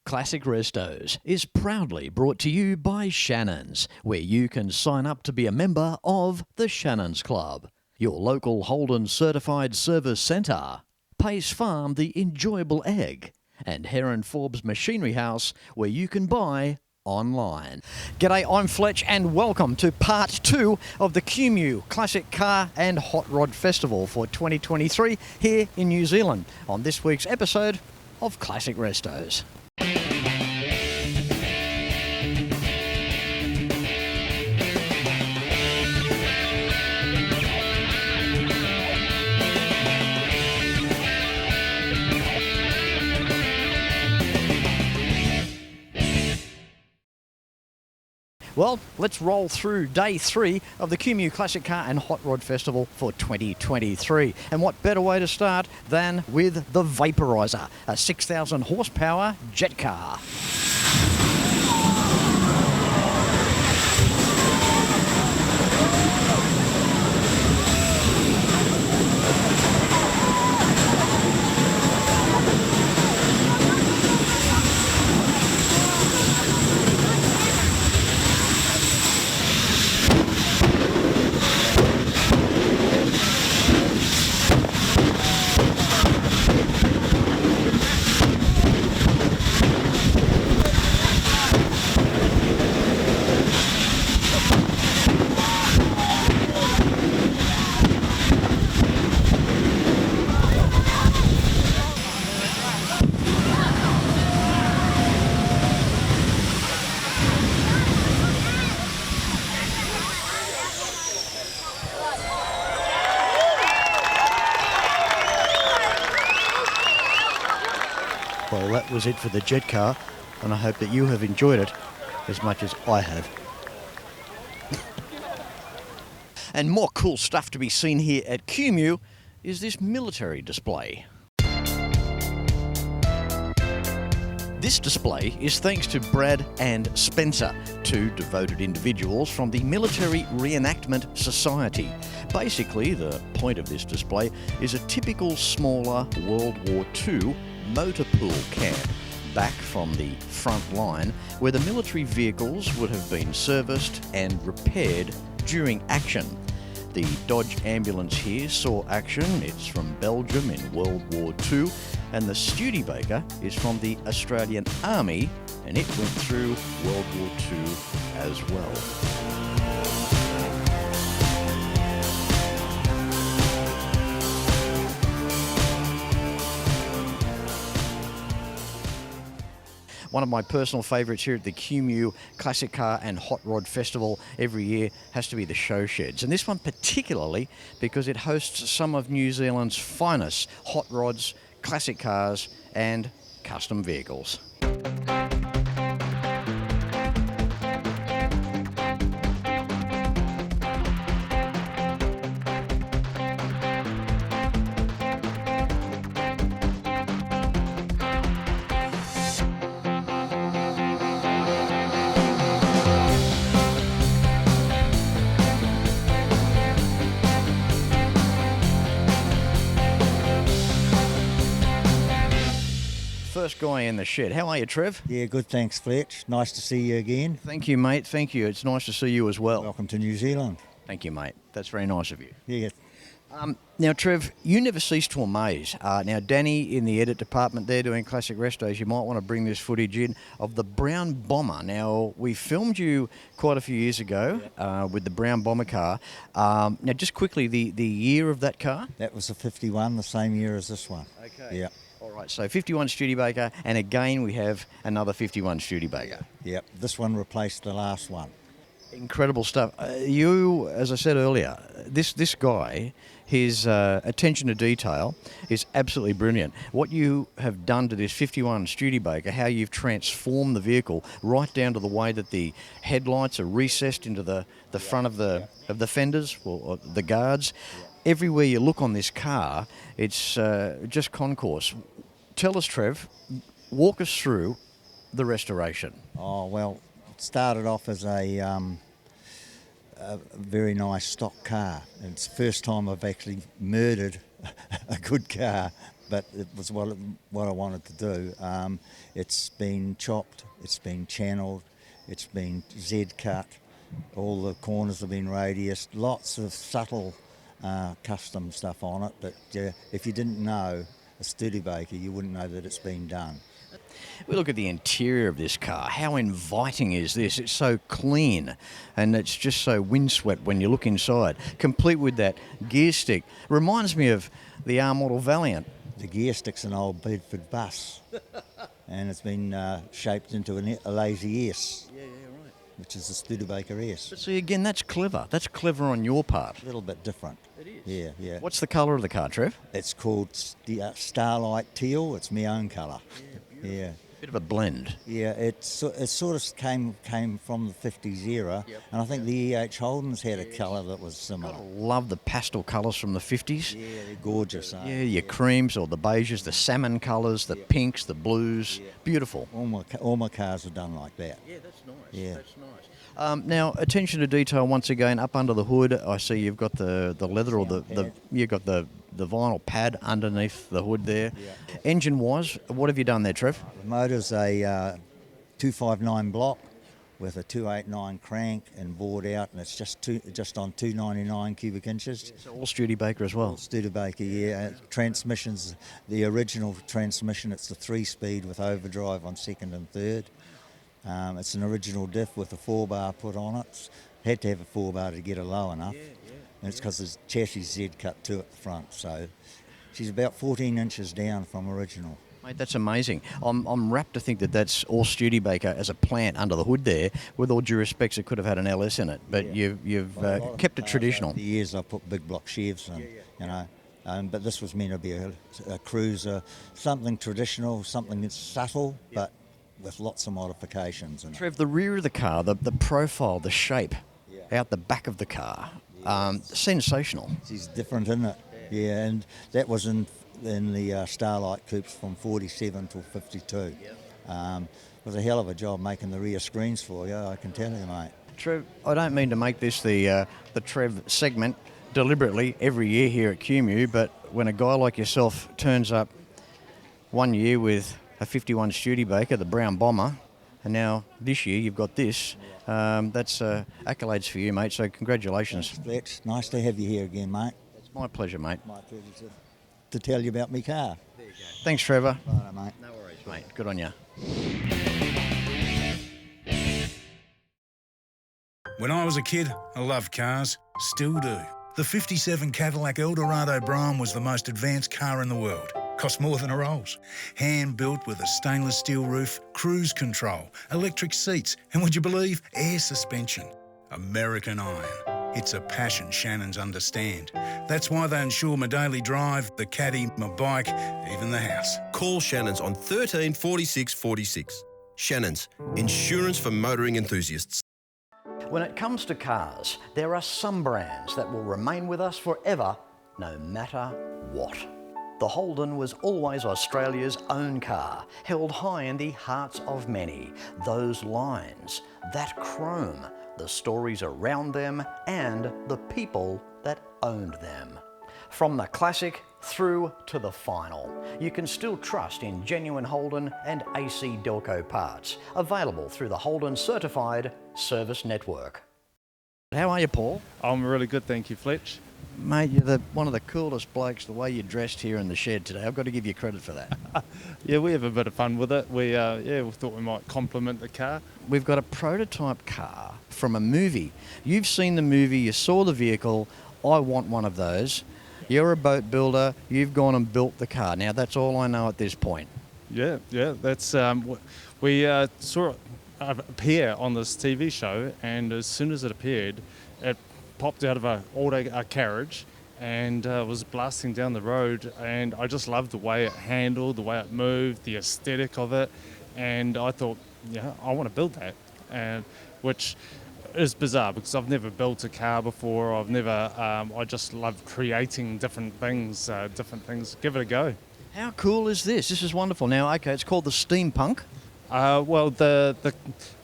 Classic Restos is proudly brought to you by Shannons, where you can sign up to be a member of the Shannons Club, your local Holden certified service centre, Pace Farm the enjoyable egg, and Heron Forbes Machinery House, where you can buy online. G'day, I'm Fletch and welcome to part 2 of the Kumeu Classic Car and Hot Rod Festival for 2023 here in New Zealand on this week's episode of Classic Restos. Well, let's roll through day 3 of the Kumeu Classic Car and Hot Rod Festival for 2023. And what better way to start than with the Vaporiser, a 6,000 horsepower jet car. Well, that was it for the jet car, and I hope that you have enjoyed it as much as I have. And more cool stuff to be seen here at Kumeu is this military display. This display is thanks to Brad and Spencer, two devoted individuals from the Military Re-enactment Society. Basically, the point of this display is a typical smaller World War II motor pool camp back from the front line, where the military vehicles would have been serviced and repaired during action. The Dodge ambulance here saw action. It's from Belgium in World War II, and the Studebaker is from the Australian Army, and it went through World War II as well. One of my personal favourites here at the Kumeu Classic Car and Hot Rod Festival every year has to be the show sheds. And this one particularly because it hosts some of New Zealand's finest hot rods, classic cars and custom vehicles. First guy in the shed. How are you, Trev? Yeah, good, thanks, Fletch. Nice to see you again. Thank you, mate. Thank you. It's nice to see you as well. Welcome to New Zealand. Thank you, mate. That's very nice of you. Yeah. Now, Trev, you never cease to amaze. Now, Danny in the edit department, they're doing Classic Restos. You might want to bring this footage in of the Brown Bomber. Now, we filmed you quite a few years ago with the Brown Bomber car. Now, just quickly, the year of that car? That was a 51, the same year as this one. Okay. Yeah. All right, so 51 Studebaker, and again we have another 51 Studebaker. Yep, this one replaced the last one. Incredible stuff. You, as I said earlier, this guy, his attention to detail is absolutely brilliant. What you have done to this 51 Studebaker, how you've transformed the vehicle right down to the way that the headlights are recessed into the front of the fenders or the guards. Everywhere you look on this car, it's just Concours. Tell us, Trev, walk us through the restoration. Oh, well, it started off as a very nice stock car. It's the first time I've actually murdered a good car. but it was what I wanted to do. It's been chopped, it's been channeled, it's been Z-cut, all the corners have been radiused, lots of subtle custom stuff on it, but if you didn't know a Studebaker, you wouldn't know that it's been done. We look at the interior of this car. How inviting is this? It's so clean and it's just so windswept when you look inside, complete with that gear stick. Reminds me of the R model Valiant. The gear stick's an old Bedford bus, and it's been shaped into a lazy S, which is the Studebaker S. But see, again, that's clever. That's clever on your part. A little bit different. It is. Yeah, yeah. What's the colour of the car, Trev? It's called Starlight Teal. It's my own colour. Yeah. Bit of a blend. Yeah, it sort of came from the 50s era, and I think the E.H. Holden's had a colour that was similar. I love the pastel colours from the 50s. Yeah, they're gorgeous, aren't Yeah, they? your creams or the beiges, the salmon colours, the pinks, the blues. Beautiful. All my cars are done like that. Yeah, that's nice. Yeah. That's nice. Now, attention to detail once again. Up under the hood, I see you've got the leather or you've got the vinyl pad underneath the hood there. Yeah. Engine-wise, what have you done there, Trev? The motor's a 259 block with a 289 crank and bored out, and it's just on 299 cubic inches. So all Studebaker as well. Studebaker, yeah. Transmission's the original transmission. It's the 3-speed with overdrive on second and third. It's an original diff with a 4-bar put on it. Had to have a 4-bar to get her low enough. And it's because there's chassis Z cut too at the front. So she's about 14 inches down from original. Mate, that's amazing. I'm rapt to think that that's all Studebaker as a plant under the hood there. With all due respects, it could have had an LS in it, but you've kept it traditional. Over the years I put big block Chevs in, you know. But this was meant to be a cruiser, something traditional, something that's subtle, but with lots of modifications in it. Trev, the rear of the car, the profile, the shape out the back of the car, sensational. She's different, isn't it? Yeah, and that was in the Starlight coupes from 47 till 52. It was a hell of a job making the rear screens for you, I can tell you, mate. Trev, I don't mean to make this the Trev segment deliberately every year here at Kumeu, but when a guy like yourself turns up one year with a 51 Studebaker, the brown bomber, and now this year you've got this. That's accolades for you, mate, so congratulations. Fletch, nice to have you here again, mate. It's my pleasure, mate. My pleasure to tell you about me car. There you go. Thanks, Trevor. Righto, mate. No worries, mate. Good on you. When I was a kid, I loved cars, still do. The 57 Cadillac Eldorado Brougham was the most advanced car in the world. Cost more than a Rolls. Hand-built with a stainless steel roof, cruise control, electric seats, and would you believe, air suspension. American iron. It's a passion Shannons understand. That's why they insure my daily drive, the caddy, my bike, even the house. Call Shannons on 13 46 46. Shannons, insurance for motoring enthusiasts. When it comes to cars, there are some brands that will remain with us forever, no matter what. The Holden was always Australia's own car, held high in the hearts of many. Those lines, that chrome, the stories around them, and the people that owned them. From the classic through to the final, you can still trust in genuine Holden and AC Delco parts, available through the Holden Certified Service Network. How are you, Paul? I'm really good, thank you, Fletch. Mate, you're one of the coolest blokes, the way you're dressed here in the shed today. I've got to give you credit for that. Yeah, we have a bit of fun with it. We thought we might compliment the car. We've got a prototype car from a movie. You've seen the movie, you saw the vehicle. I want one of those. You're a boat builder. You've gone and built the car. Now, that's all I know at this point. Yeah, that's we saw it appear on this TV show, and as soon as it appeared, it popped out of a carriage and was blasting down the road, and I just loved the way it handled, the way it moved, the aesthetic of it, and I thought, yeah, I want to build that, and which is bizarre because I've never built a car before. I've never. I just love creating different things. Give it a go. How cool is this? This is wonderful. Now, okay, it's called the Steampunk. Well, the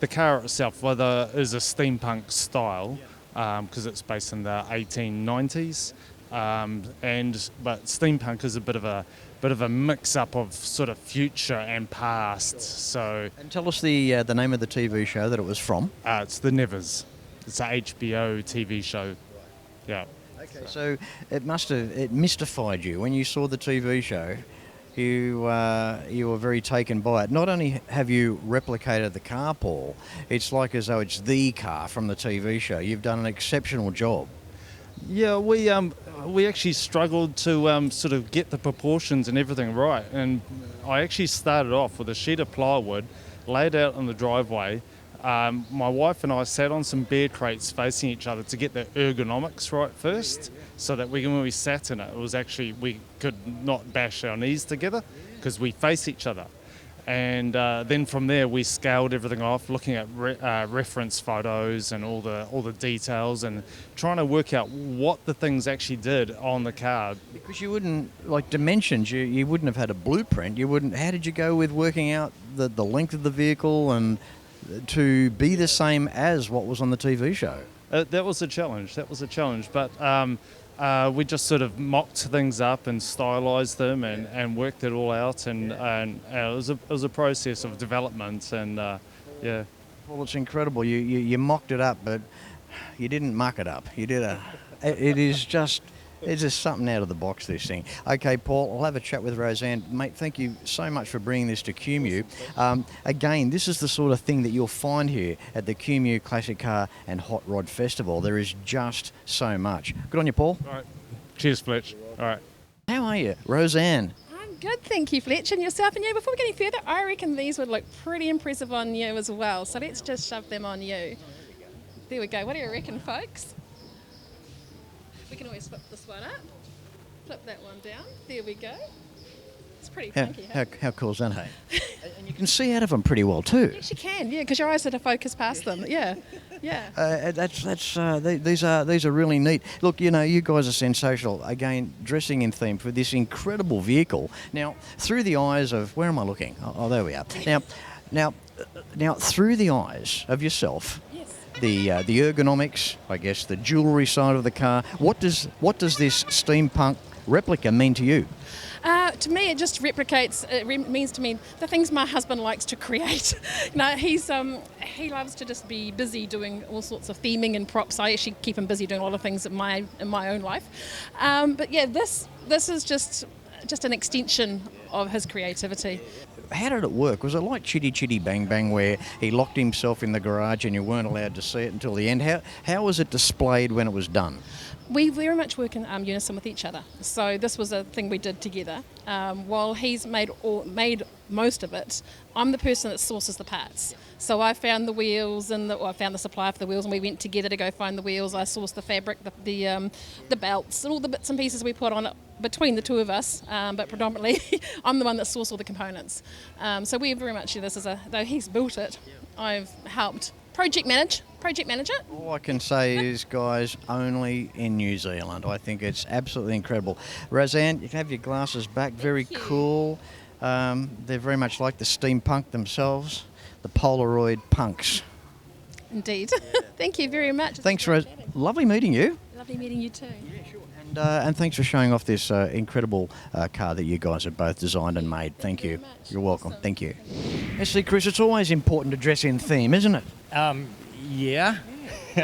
car itself is a steampunk style because it's based in the 1890s. But steampunk is a bit of a mix-up of sort of future and past. So And tell us the name of the TV show that it was from. it's The Nevers. It's a HBO TV show. Yeah. Okay. So it mystified you when you saw the TV show. You were very taken by it. Not only have you replicated the car, Paul, it's like as though it's the car from the TV show. You've done an exceptional job. Yeah, we actually struggled to sort of get the proportions and everything right. And I actually started off with a sheet of plywood laid out on the driveway. My wife and I sat on some beer crates facing each other to get the ergonomics right first, so that when we sat in it, we could not bash our knees together because we face each other. And then from there, we scaled everything off, looking at reference photos and all the details, and trying to work out what the things actually did on the car. Because you wouldn't, like dimensions, you wouldn't have had a blueprint. How did you go with working out the length of the vehicle and to be the same as what was on the TV show? That was a challenge. But we just sort of mocked things up and stylised them and worked it all out. And it was a process of development. And yeah. Well, it's incredible. You mocked it up, but you didn't muck it up. You did it's just something out of the box, this thing. Okay, Paul, I'll have a chat with Roseanne. Mate, thank you so much for bringing this to Kumeu. Again, this is the sort of thing that you'll find here at the Kumeu Classic Car and Hot Rod Festival. There is just so much. Good on you, Paul. All right. Cheers, Fletch. All right. How are you, Roseanne? I'm good, thank you, Fletch. And yourself? And before we get any further, I reckon these would look pretty impressive on you as well. So let's just shove them on you. There we go. What do you reckon, folks? We can always flip this one up, flip that one down. There we go. It's pretty funky. How cool is that, hey? And you can see out of them pretty well too. Yes, you can. Yeah, because your eyes sort of focus past them. Yeah, yeah. These are really neat. Look, you guys are sensational. Again, dressing in theme for this incredible vehicle. Now, through the eyes of where am I looking? Oh, there we are. Now, through the eyes of yourself. The ergonomics, I guess, the jewellery side of the car. What does this steampunk replica mean to you? To me, it just replicates. Means to me the things my husband likes to create. He loves to just be busy doing all sorts of theming and props. I actually keep him busy doing a lot of things in my own life. But yeah, this is just an extension of his creativity. How did it work? Was it like Chitty Chitty Bang Bang where he locked himself in the garage and you weren't allowed to see it until the end? How was it displayed when it was done? We very much work in unison with each other. So this was a thing we did together. While he's made most of it, I'm the person that sources the parts. So I found the wheels I found the supplier for the wheels, and we went together to go find the wheels. I sourced the fabric, the belts, and all the bits and pieces we put on it between the two of us. But predominantly, I'm the one that sourced all the components. So we very much do this though he's built it, I've helped project manage it. All I can say is, guys, only in New Zealand. I think it's absolutely incredible. Roseanne, you can have your glasses back. Very cool. They're very much like the steampunk themselves, the Polaroid punks. Indeed. Thank you very much. Thanks, Rose. Lovely meeting you. Lovely meeting you too. Yeah, sure. And thanks for showing off this incredible car that you guys have both designed and made. Thank you. You're welcome. Awesome. Thank you. See, Chris, it's always important to dress in theme, isn't it? Yeah.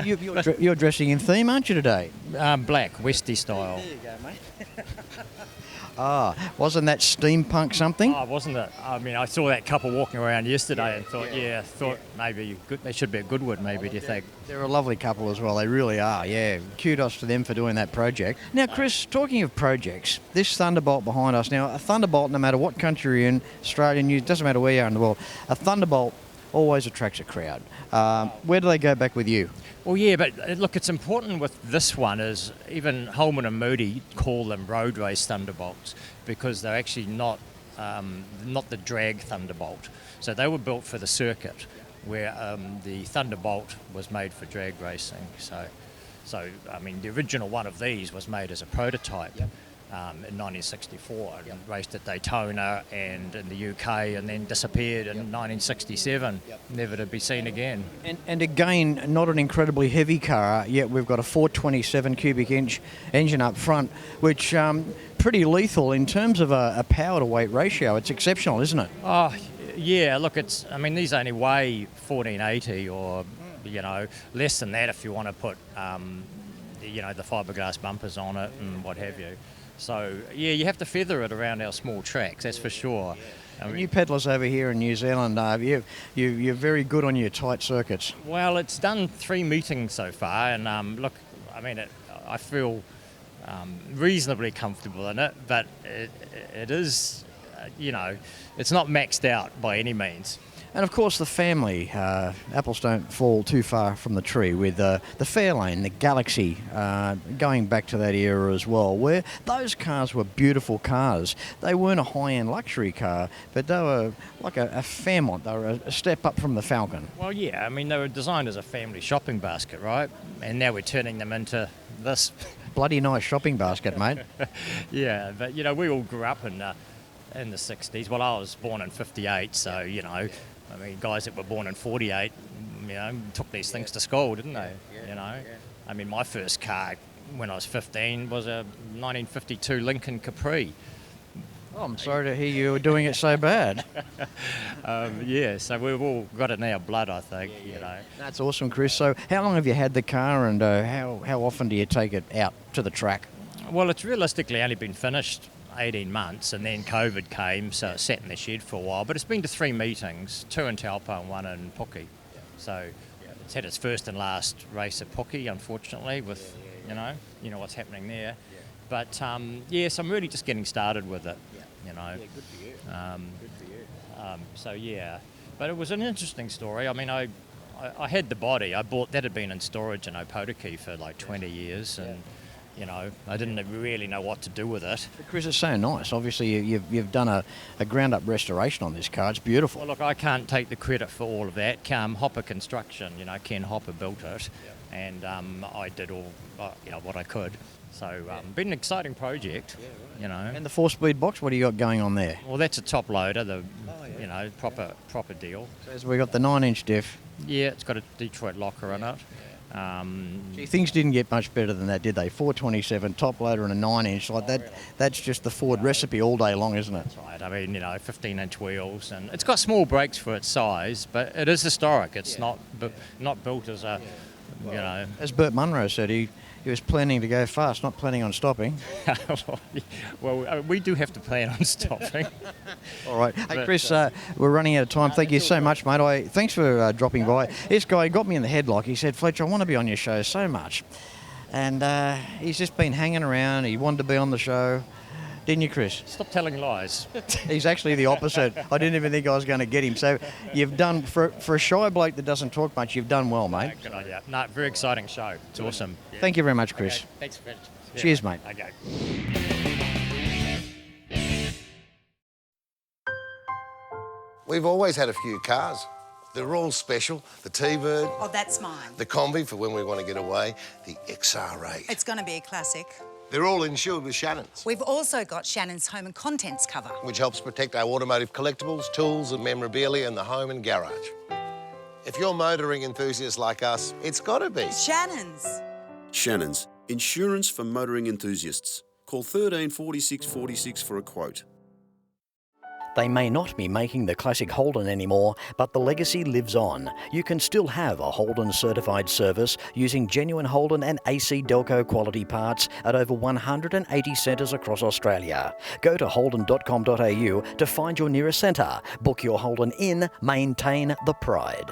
You're dressing in theme, aren't you, today? Black, Westie style. There you go, mate. Wasn't that steampunk something? Oh, wasn't it? I mean, I saw that couple walking around yesterday and thought, maybe they should be a Goodwood, maybe, do you think? They're a lovely couple as well. They really are, yeah. Kudos to them for doing that project. Now, Chris, talking of projects, this Thunderbolt behind us. Now, a Thunderbolt, no matter what country you're in, Australia, New, doesn't matter where you are in the world, a Thunderbolt always attracts a crowd. Where do they go back with you? Well, yeah, but look, it's important with this one is even Holman and Moody call them road race Thunderbolts because they're actually not the drag Thunderbolt. So they were built for the circuit, where the Thunderbolt was made for drag racing. So I mean, the original one of these was made as a prototype. Yep. in 1964 and raced at Daytona and in the UK, and then disappeared in 1967, never to be seen again. And again, not an incredibly heavy car, yet we've got a 427 cubic inch engine up front, which pretty lethal in terms of a power to weight ratio. It's exceptional, isn't it? Oh, yeah, look, these only weigh 1480 or, less than that if you want to put, the fiberglass bumpers on it and what have you. So, yeah, you have to feather it around our small tracks, that's for sure. You pedallers over here in New Zealand, you're very good on your tight circuits. Well, it's done 3 meetings so far, and I feel reasonably comfortable in it, but it is, it's not maxed out by any means. And of course the family, apples don't fall too far from the tree, with the Fairlane, the Galaxy, going back to that era as well, where those cars were beautiful cars. They weren't a high-end luxury car, but they were like a Fairmont. They were a step up from the Falcon. Well, yeah, they were designed as a family shopping basket, right? And now we're turning them into this. Bloody nice shopping basket, mate. Yeah, but, we all grew up in the 60s. Well, I was born in 58, so, guys that were born in 48, took these things to school, didn't they? My first car when I was 15 was a 1952 Lincoln Capri. Oh, I'm sorry to hear you were doing it so bad. So we've all got it in our blood, I think, That's awesome, Chris. So how long have you had the car, and how often do you take it out to the track? Well, it's realistically only been finished 18 months, and then COVID came, so it sat in the shed for a while. But it's been to 3 meetings, 2 in Taupo and 1 in Puki. So it's had its first and last race at Puki, unfortunately, with, what's happening there. But, so I'm really just getting started with it, Good for you. So, yeah. But it was an interesting story. I had the body. That had been in storage in Opotiki for like 20 years, and I didn't really know what to do with it. But Chris, it's so nice. Obviously, you've done a ground-up restoration on this car. It's beautiful. Well, look, I can't take the credit for all of that. Hopper Construction, Ken Hopper built it, and I did all, what I could. So, been an exciting project, And the 4-speed box, what do you got going on there? Well, that's a top loader, proper deal. So we've got the 9-inch diff. Yeah, it's got a Detroit locker in it. Things didn't get much better than that, did they? 427, top loader and a 9-inch like that. That's just the Ford recipe all day long, isn't it? That's right. 15-inch wheels, and it's got small brakes for its size, but it is historic. It's not built as a, As Burt Munro said, he was planning to go fast, not planning on stopping. Well, we do have to plan on stopping. All right. Hey, Chris, we're running out of time. Thank you so much, mate. Thanks for dropping by. This guy got me in the headlock. He said, Fletch, I want to be on your show so much. And he's just been hanging around. He wanted to be on the show. Didn't you, Chris? Stop telling lies. He's actually the opposite. I didn't even think I was going to get him. So you've done, for a shy bloke that doesn't talk much, you've done well, mate. Good idea. No, very exciting show. It's awesome. Yeah. Thank you very much, Chris. Okay. Thanks, Fletch. Yeah. Cheers, mate. Okay. We've always had a few cars. They're all special. The T-Bird. Oh, that's mine. The Combi for when we want to get away. The XR8. It's going to be a classic. They're all insured with Shannons, We've also got Shannon's home and contents cover. which helps protect our automotive collectibles, tools and memorabilia in the home and garage. If you're motoring enthusiasts like us, it's got to be. Shannon's. Shannons, insurance for motoring enthusiasts. Call 13 46 46 for a quote. They may not be making the classic Holden anymore, but the legacy lives on. You can still have a Holden certified service using genuine Holden and AC Delco quality parts at over 180 centres across Australia. Go to holden.com.au to find your nearest centre. Book your Holden in, maintain the pride.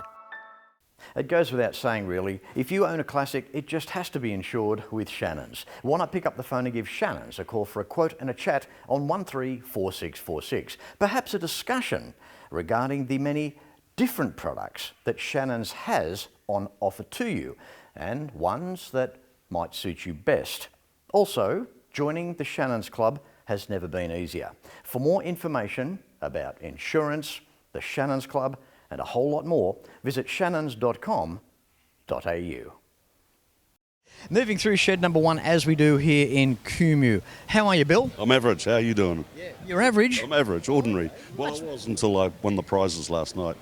It goes without saying, really, if you own a classic, it just has to be insured with Shannons. Why not pick up the phone and give Shannons a call for a quote and a chat on 134646? Perhaps a discussion regarding the many different products that Shannons has on offer to you, and ones that might suit you best. Also, joining the Shannons Club has never been easier. For more information about insurance, the Shannons Club, and a whole lot more, visit shannons.com.au. Moving through shed number 1 as we do here in Kumeu. How are you, Bill? I'm average. How are you doing? You're average. I'm average, ordinary. Well, I was until I won the prizes last night.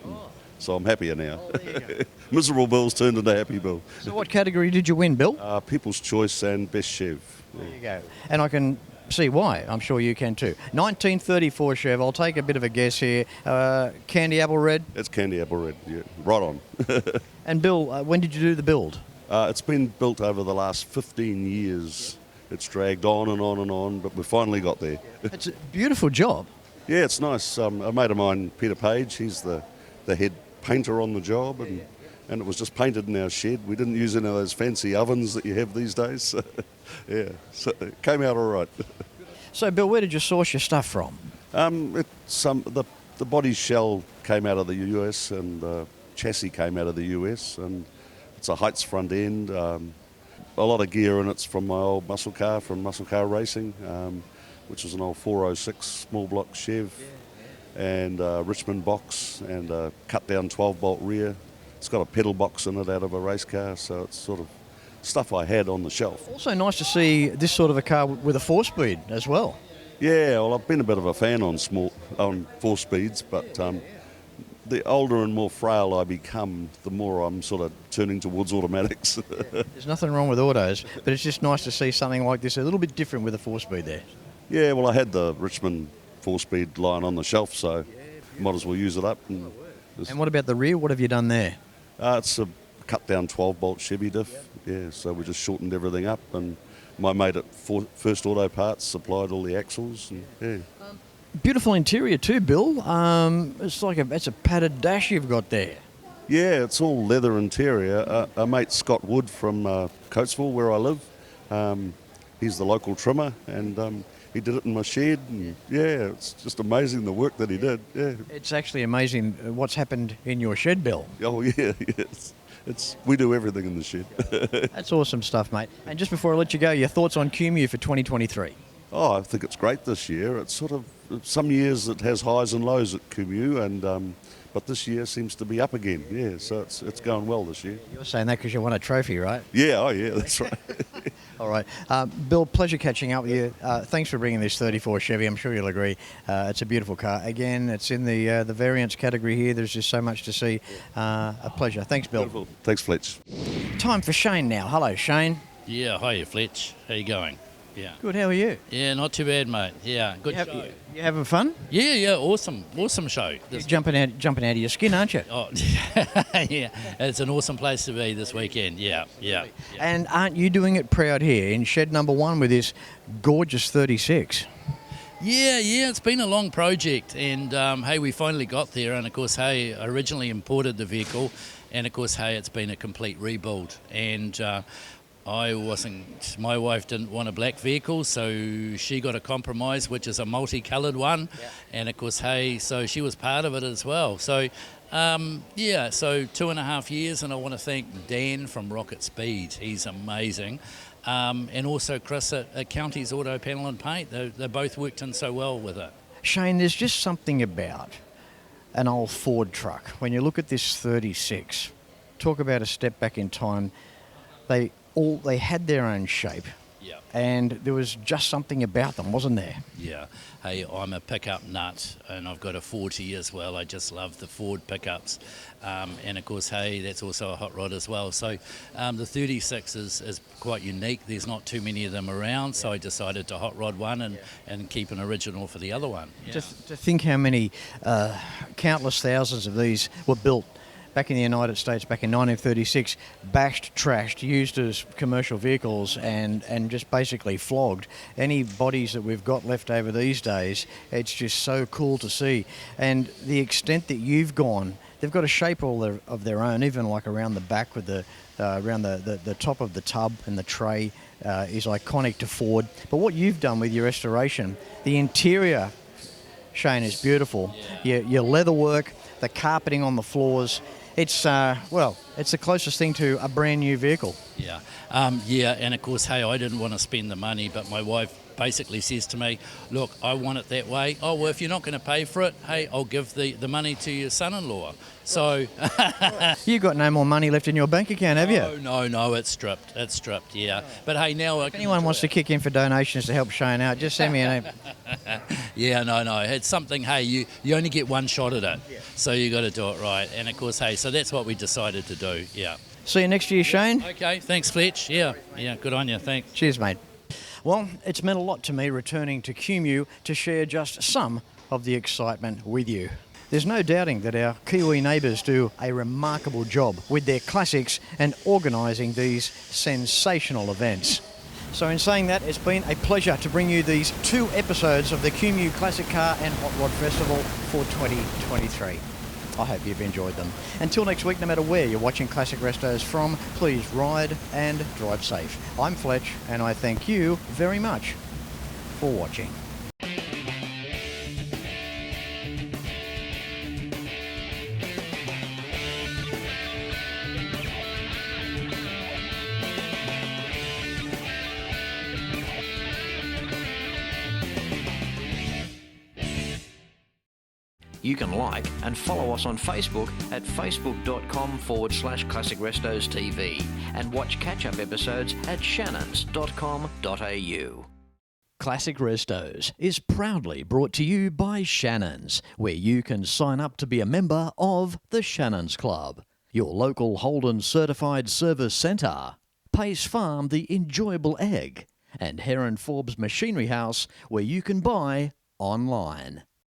So I'm happier now. Miserable Bill's turned into happy Bill. So what category did you win, Bill? People's Choice and Best Chev. There you go. And I can see why. I'm sure you can too. 1934 Chev. I'll take a bit of a guess here. Candy apple red? It's candy apple red, yeah. Right on. And Bill, when did you do the build? It's been built over the last 15 years. It's dragged on and on and on, but we finally got there. It's a beautiful job. Yeah, it's nice. A mate of mine, Peter Page, he's the head painter on the job, and it was just painted in our shed. We didn't use any of those fancy ovens that you have these days. So, yeah, so it came out all right. So, Bill, where did you source your stuff from? The body shell came out of the US, and the chassis came out of the US, and it's a Heights front end. A lot of gear in it's from my old muscle car, from muscle car racing, which was an old 406 small block Chev. And Richmond box and a cut down 12-bolt rear. It's got a pedal box in it out of a race car, so it's sort of stuff I had on the shelf. Also nice to see this sort of a car with a 4-speed as well. Yeah, well, I've been a bit of a fan on 4-speeds, but the older and more frail I become, the more I'm sort of turning towards automatics. There's nothing wrong with autos, but it's just nice to see something like this a little bit different with a 4-speed there. Yeah, well, I had the Richmond 4-speed line on the shelf, so might as well use it up. And what about the rear? What have you done there? It's a cut-down 12-bolt Chevy diff, yeah, so we just shortened everything up, and my mate at First Auto Parts supplied all the axles. And, yeah. Beautiful interior too, Bill. It's a padded dash you've got there. Yeah, it's all leather interior. Our mate Scott Wood from Coatesville, where I live, he's the local trimmer, and he did it in my shed, and yeah, it's just amazing the work that he did. Yeah, it's actually amazing what's happened in your shed, Bill. Oh yeah, it's we do everything in the shed. That's awesome stuff, mate. And just before I let you go, your thoughts on Kumeu for 2023? Oh, I think it's great this year. It's sort of some years it has highs and lows at Kumeu, and but this year seems to be up again. Yeah, so it's going well this year. You're saying that because you won a trophy, right? Yeah, oh yeah, that's right. All right. Bill, pleasure catching up with you. Thanks for bringing this 34 Chevy. I'm sure you'll agree. It's a beautiful car. Again, it's in the variants category here. There's just so much to see. A pleasure. Thanks, Bill. Beautiful. Thanks, Fletch. Time for Shane now. Hello, Shane. Yeah, hiya, Fletch. How you going? Yeah. Good, how are you? Yeah, not too bad, mate. Yeah, good show. You having fun? Yeah, awesome show. You're jumping out of your skin, aren't you? Oh, yeah, it's an awesome place to be this weekend. Yeah. And aren't you doing it proud here in shed number 1 with this gorgeous 36? Yeah, it's been a long project, and hey, we finally got there. And of course, hey, I originally imported the vehicle, and of course, hey, it's been a complete rebuild. And my wife didn't want a black vehicle, so she got a compromise, which is a multicoloured one. Yeah. And of course, hey, so she was part of it as well. So, so 2.5 years, and I want to thank Dan from Rocket Speed. He's amazing. And also Chris at Counties Auto Panel and Paint. They both worked in so well with it. Shane, there's just something about an old Ford truck. When you look at this 36, talk about a step back in time. They had their own shape, yeah, and there was just something about them, wasn't there? Yeah. Hey, I'm a pickup nut, and I've got a 40 as well. I just love the Ford pickups, and of course, hey, that's also a hot rod as well. So the 36 is quite unique. There's not too many of them around, so I decided to hot rod one and keep an original for the other one. Yeah. To think how many countless thousands of these were built back in the United States back in 1936, bashed, trashed, used as commercial vehicles and just basically flogged. Any bodies that we've got left over these days, it's just so cool to see. And the extent that you've gone, they've got a shape all of their own, even like around the back with around the top of the tub and the tray is iconic to Ford. But what you've done with your restoration, the interior, Shane, is beautiful. Yeah. Your leather work, the carpeting on the floors, it's the closest thing to a brand new vehicle. Yeah, and of course, hey, I didn't want to spend the money, but my wife basically says to me, look, I want it that way. Oh, well, if you're not going to pay for it, hey, I'll give the money to your son-in-law. So You've got no more money left in your bank account, have you? No, it's stripped. It's stripped, yeah. But hey, now If anyone wants to kick in for donations to help Shane out, just send me a name. Yeah, no. It's something, hey, you only get one shot at it. Yeah. So you got to do it right. And of course, hey, so that's what we decided to do, yeah. See you next year, Shane. Okay, thanks, Fletch. Yeah, good on you, thanks. Cheers, mate. Well, it's meant a lot to me returning to Kumeu to share just some of the excitement with you. There's no doubting that our Kiwi neighbours do a remarkable job with their classics and organising these sensational events. So in saying that, it's been a pleasure to bring you these 2 episodes of the Kumeu Classic Car and Hot Rod Festival for 2023. I hope you've enjoyed them. Until next week, no matter where you're watching Classic Restos from, please ride and drive safe. I'm Fletch, and I thank you very much for watching. You can like and follow us on Facebook at facebook.com/Classic Restos TV and watch catch-up episodes at shannons.com.au. Classic Restos is proudly brought to you by Shannons, where you can sign up to be a member of the Shannons Club, your local Holden certified service centre, Pace Farm the enjoyable egg, and Heron Forbes Machinery House, where you can buy online.